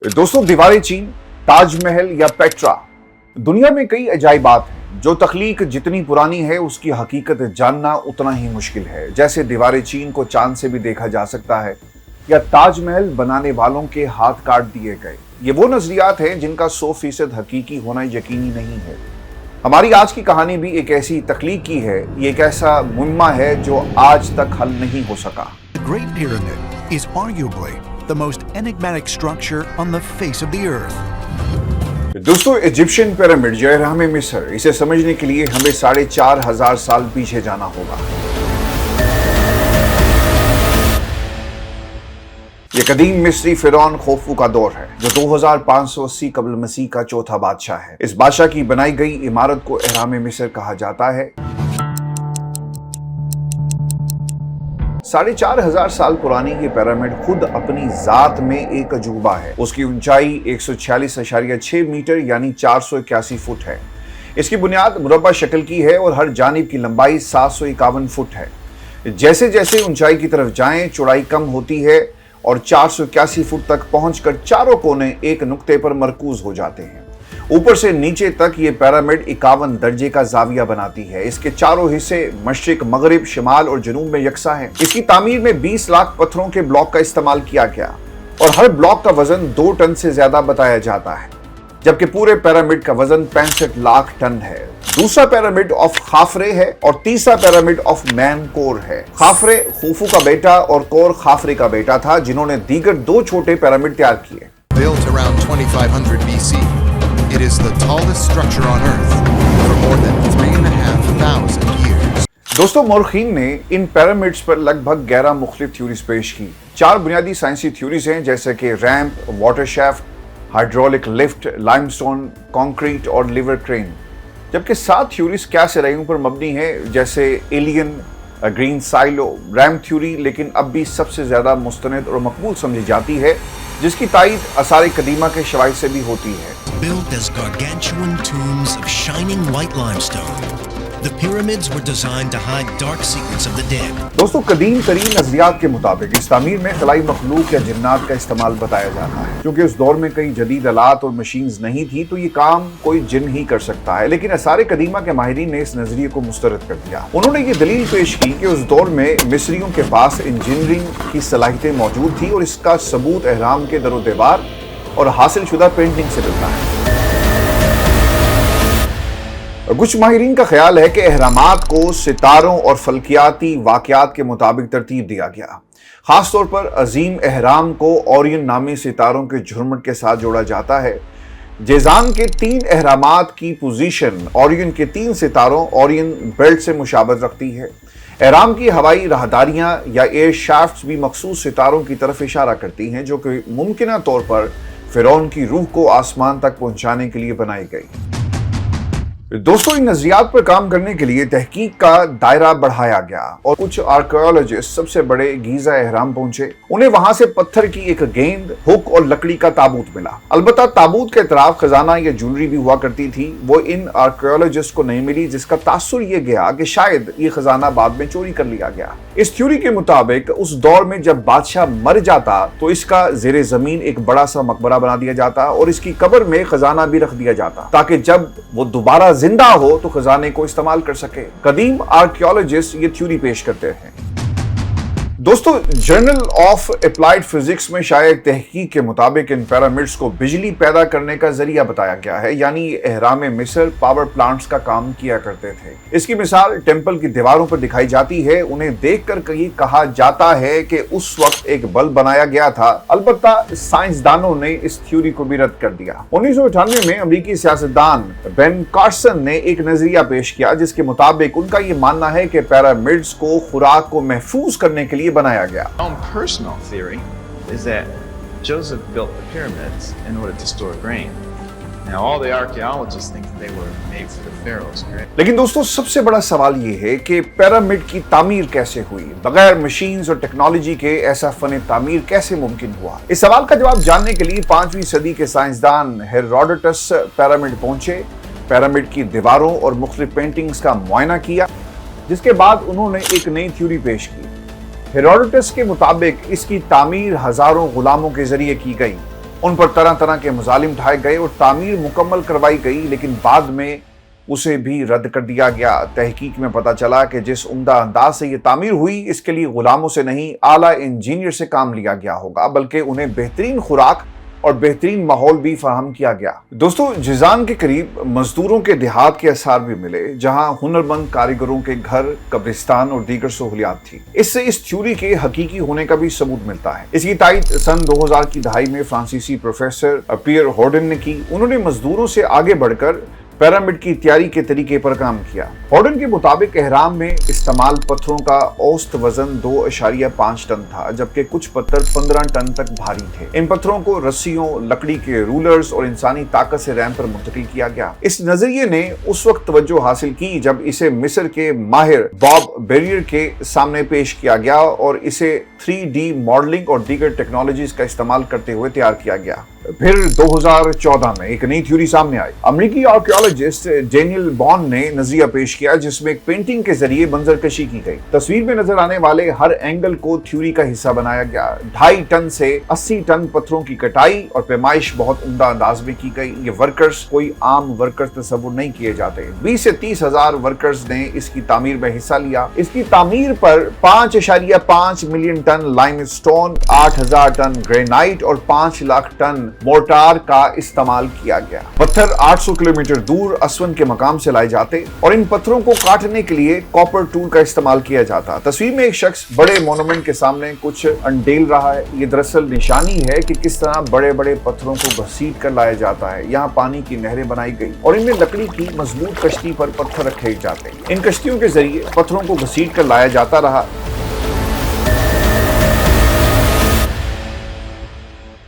दोस्तों, दीवारें चीन, ताजमहल या पेट्रा, दुनिया में कई अजायबात हैं। जो तख्लीक जितनी पुरानी है उसकी हकीकत जानना उतना ही मुश्किल है। जैसे दीवारें चीन को चांद से भी देखा जा सकता है या ताजमहल बनाने वालों के हाथ काट दिए गए। ये वो नजरियात हैं जिनका 100% हकीकी होना यकीनी नहीं है। हमारी आज की कहानी भी एक ऐसी तख्लीक की है, ये एक ऐसा मुम्मा है जो आज तक हल नहीं हो सका। The Great Pyramid is arguably the most enigmatic structure on the face of the earth. दोस्तों, इजिप्शियन पिरामिड जो एहराम मिस्र, इसे समझने के लिए हमें 4,500 साल पीछे जाना होगा। ये कदीम मिस्री फिरौन खोफू का दौर है, जो 2580 कबल मसीह का चौथा बादशाह है। इस बादशाह की बनाई गई इमारत को एहराम मिस्र कहा जाता है। 4,500 साल पुरानी ये पिरामिड खुद अपनी जात में एक अजूबा है। उसकी ऊंचाई 146.6 मीटर यानी 481 फुट है। इसकी बुनियाद मुरब्बा शक्ल की है और हर जानिब की लंबाई 751 फुट है। जैसे जैसे ऊंचाई की तरफ जाएं, चौड़ाई कम होती है और 481 फुट तक पहुंचकर चारों कोने एक नुक्ते पर मरकूज हो जाते हैं। ऊपर से नीचे तक ये पिरामिड 51 दर्जे का जाविया बनाती है। इसके चारों हिस्से मशरिक, मगरिब, शिमाल और जनूब में यकसा हैं। इसकी तामीर में 20 लाख पत्थरों के ब्लॉक का इस्तेमाल किया गया और हर ब्लॉक का वजन 2 टन से ज्यादा बताया जाता है, जबकि पूरे पिरामिड का वजन 65 लाख टन है। दूसरा पिरामिड ऑफ खाफरे है और तीसरा पिरामिड ऑफ मैनकोर है। खाफरे खूफू का बेटा और कोर खाफरे का बेटा था, जिन्होंने दीगर 2 छोटे पिरामिड तैयार किए। Built around 2500 BC, it is the tallest structure on Earth for more than 3,500 years. दोस्तों, मौरखीन ने इन पिरामिड्स पर लगभग 11 मुख्तलिफ थ्योरीज पेश की। 4 बुनियादी साइंसी थ्योरीज हैं, जैसे कि ramp, water shaft, hydraulic lift, limestone, concrete और लिवर क्रेन। जबकि 7 थ्योरीज क्या सरायों पर मबनी है, जैसे alien, green silo, ramp theory, लेकिन अब भी सबसे ज्यादा मुस्तनद और मकबूल समझी जाती है, जिसकी तायीद आसार कदीमा के शवाहिद से भी होती है। Built as gargantuan tombs of shining white limestone, the pyramids were designed to hide dark secrets of the dead. दोस्तों, कदीम तरीन नजरियात के मुताबिक इस तामीर में खलाई मखलूक या जिन्नात का इस्तेमाल बताया जाता है। क्योंकि उस दौर में कई जदीद आलात और मशीन्स नहीं थी, तो ये काम कोई जिन ही कर सकता है। लेकिन आसार कदीमा के माहिरीन ने इस नजरिए को मुस्तरद कर दिया। उन्होंने ये दलील पेश की कि उस दौर में मिस्रियों के पास इंजीनियरिंग की सलाहियतें मौजूद थी और इसका सबूत एहराम के दरो दीवार और हासिल शुदा पेंटिंग से मिलता है। कुछ माहिरीन का ख्याल है कि अहरामात को सितारों और फल्कियाती वाकयात के मुताबिक तरतीब दिया गया। खासतौर पर अजीम अहराम को ओरियन नामी सितारों के झुरमुट के साथ जोड़ा जाता है। जेजान के 3 अहरामात की पोजीशन ओरियन के 3 सितारों ओरियन बेल्ट से मुशाबत रखती है। अहराम की हवाई राहदारियां या एयर शाफ्ट्स भी मखसूस सितारों की तरफ इशारा करती हैं, जो कि मुमकिना तौर पर फिरौन की रूह को आसमान तक पहुंचाने के लिए बनाई गई। दोस्तों, इन नजरियात पर काम करने के लिए तहकीक का दायरा बढ़ाया गया और कुछ आर्कियोलॉजिस्ट सबसे बड़े गीजा एहराम पहुंचे। उन्हें वहां से पत्थर की एक गेंद, हुक और लकड़ी का ताबूत मिला। अलबत्ता ताबूत के तरफ खजाना या ज्वेलरी भी हुआ करती थी, वो इन आर्कियोलॉजिस्ट को नहीं मिली, जिसका तासुर ये गया कि शायद ये खजाना बाद में चोरी कर लिया गया। इस थ्योरी के मुताबिक उस दौर में जब बादशाह मर जाता तो इसका जेरे जमीन एक बड़ा सा मकबरा बना दिया जाता और इसकी कब्र में खजाना भी रख दिया जाता, ताकि जब वो दोबारा जिंदा हो तो खजाने को इस्तेमाल कर सके। कदीम आर्कियोलॉजिस्ट ये थ्योरी पेश करते हैं। दोस्तों, जर्नल ऑफ अप्लाइड फिजिक्स में शायद तहकीक के मुताबिक इन पिरामिड्स को बिजली पैदा करने का जरिया बताया गया है, यानी एहराम मिस्र पावर प्लांट्स का काम किया करते थे। इसकी मिसाल टेंपल की दीवारों पर दिखाई जाती है। उन्हें देखकर कहीं कहा जाता है कि उस वक्त एक बल्ब बनाया गया था। अलबत्ता साइंसदानों ने इस थ्योरी को भी रद्द कर दिया। 1998 में अमेरिकी सियासतदान बेन कार्सन ने एक नजरिया पेश किया, जिसके मुताबिक उनका ये मानना है कि पिरामिड्स को खुराक को महफूज करने के लिए बनाया गया। My own personal theory is that Joseph built the pyramids in order to store grain. Now all the archaeologists think they were made for the pharaohs, correct? लेकिन दोस्तों, सबसे बड़ा सवाल ये है कि पिरामिड की तामीर कैसे हुई? बगैर मशीन्स और टेक्नोलॉजी के ऐसा फन तामीर कैसे मुमकिन हुआ? इस सवाल का जवाब जानने के लिए 5वीं सदी के साइंसदान हेरोडोटस पिरामिड पहुंचे, पिरामिड की दीवारों और मुख्तलिफ पेंटिंग्स का मुआयना किया, जिसके बाद उन्होंने एक नई थ्योरी पेश की। हेरोडोटस के मुताबिक इसकी तामीर हजारों गुलामों के जरिए की गई। उन पर तरह तरह के मजालिम ढाए गए और तामीर मुकम्मल करवाई गई, लेकिन बाद में उसे भी रद्द कर दिया गया। तहकीक में पता चला कि जिस उम्दा अंदाज से ये तामीर हुई, इसके लिए गुलामों से नहीं आला इंजीनियर से काम लिया गया होगा, बल्कि उन्हें बेहतरीन खुराक और बेहतरीन माहौल भी फराहम किया गया। दोस्तों, जिजान के करीब मजदूरों के देहात के आसार भी मिले, जहां हुनरमंद कारीगरों के घर, कब्रिस्तान और दीगर सहूलियात थी। इससे इस थ्योरी के हकीकी होने का भी सबूत मिलता है। इसकी तायीद सन 2000 की दहाई में फ्रांसीसी प्रोफेसर पियर हॉर्डन ने की। उन्होंने मजदूरों से आगे बढ़कर पिरामिड की तैयारी के तरीके पर काम किया। हॉर्डन के मुताबिक एहराम में इस्तेमाल पत्थरों का औसत वजन 2.5 टन था, जबकि कुछ पत्थर 15 टन तक भारी थे। इन पत्थरों को रस्सियों, लकड़ी के रूलर्स और इंसानी ताकत से रैम पर मुंतकिल किया गया। इस नजरिए ने उस वक्त तवज्जो हासिल की जब इसे मिस्र के माहिर बॉब बेरियर के सामने पेश किया गया और इसे 3D मॉडलिंग और दीगर टेक्नोलॉजीज का इस्तेमाल करते हुए तैयार किया गया। फिर 2014 में एक नई थ्योरी सामने आई। अमेरिकी आर्कियोलॉजिस्ट डेनियल बॉन ने नजरिया पेश किया, जिसमें एक पेंटिंग के जरिए मंजरकशी की गई। तस्वीर में नजर आने वाले हर एंगल को थ्योरी का हिस्सा बनाया गया। 2.5 टन से 80 टन पत्थरों की कटाई और पैमाइश बहुत उम्दा अंदाज में की गई। ये वर्कर्स कोई आम वर्कर्स तस्वुर नहीं किए जाते। 20 से 30 हजार वर्कर्स ने इसकी तामीर में हिस्सा लिया। इसकी तामीर पर 5.5 million ton limestone, 8,000 ton granite और 5 लाख टन मोर्टार का इस्तेमाल किया गया। पत्थर 800 किलोमीटर दूर असवन के मकाम से लाए जाते और इन पत्थरों को काटने के लिए कॉपर टूल का इस्तेमाल किया जाता। तस्वीर में एक शख्स बड़े मोनुमेंट के सामने कुछ अंडेल रहा है। ये दरअसल निशानी है कि किस तरह बड़े बड़े पत्थरों को घसीट कर लाया जाता है। यहाँ पानी की नहरें बनाई गई और इनमें लकड़ी की मजबूत कश्ती पर पत्थर रखे जाते हैं। इन कश्तियों के जरिए पत्थरों को घसीट कर लाया जाता रहा।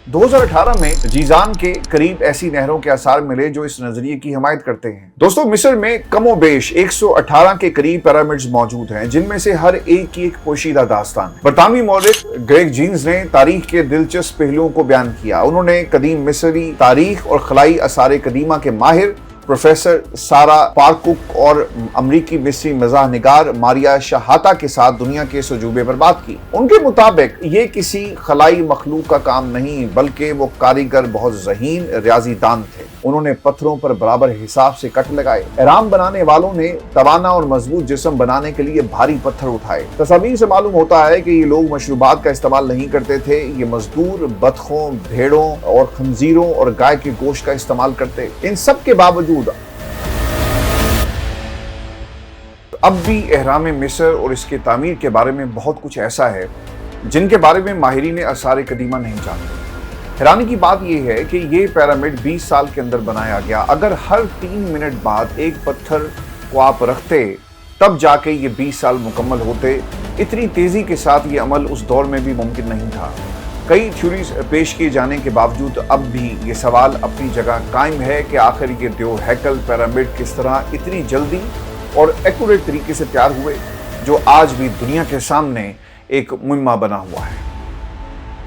2018 में जीजान के करीब ऐसी नहरों के आसार मिले जो इस नजरिए की हिमायत करते हैं। दोस्तों, मिस्र में कमोबेश 118 के करीब पिरामिड्स मौजूद हैं, जिनमें से हर एक की एक पोशीदा दास्तान है। बरतानवी मौलिक ग्रेग जीन्स ने तारीख के दिलचस्प पहलुओं को बयान किया। उन्होंने कदीम मिस्री तारीख और खलाई आसार कदीमा के माहिर प्रोफेसर सारा पारकुक और अमरीकी मिस्री मज़ाह निगार मारिया शहाता के साथ दुनिया के इस अजूबे पर बात की। उनके मुताबिक ये किसी खलाई मखलूक का काम नहीं, बल्कि वो कारीगर बहुत ज़हीन रियाजीदान थे। उन्होंने पत्थरों पर बराबर हिसाब से कट लगाए। एहराम बनाने वालों ने तवाना और मजबूत जिस्म बनाने के लिए भारी पत्थर उठाए। तस्वीर से मालूम होता है कि ये लोग मशरूबात का इस्तेमाल नहीं करते थे। ये मजदूर बतखों, भेड़ों और खंजीरों और गाय के गोश्त का इस्तेमाल करते। इन सब के बावजूद अब भी एहराम मिस्र और इसके तामीर के बारे में बहुत कुछ ऐसा है जिनके बारे में माहिरीन आसार कदीमा नहीं जानते। हैरानी की बात यह है कि ये पिरामिड 20 साल के अंदर बनाया गया। अगर हर 3 मिनट बाद एक पत्थर को आप रखते, तब जाके ये 20 साल मुकम्मल होते। इतनी तेजी के साथ ये अमल उस दौर में भी मुमकिन नहीं था। कई थ्योरीज पेश किए जाने के बावजूद अब भी ये सवाल अपनी जगह कायम है कि आखिर ये दो हैकल पिरामिड किस तरह इतनी जल्दी और एक्यूरेट तरीके से तैयार हुए, जो आज भी दुनिया के सामने एक मुइम्मा बना हुआ है।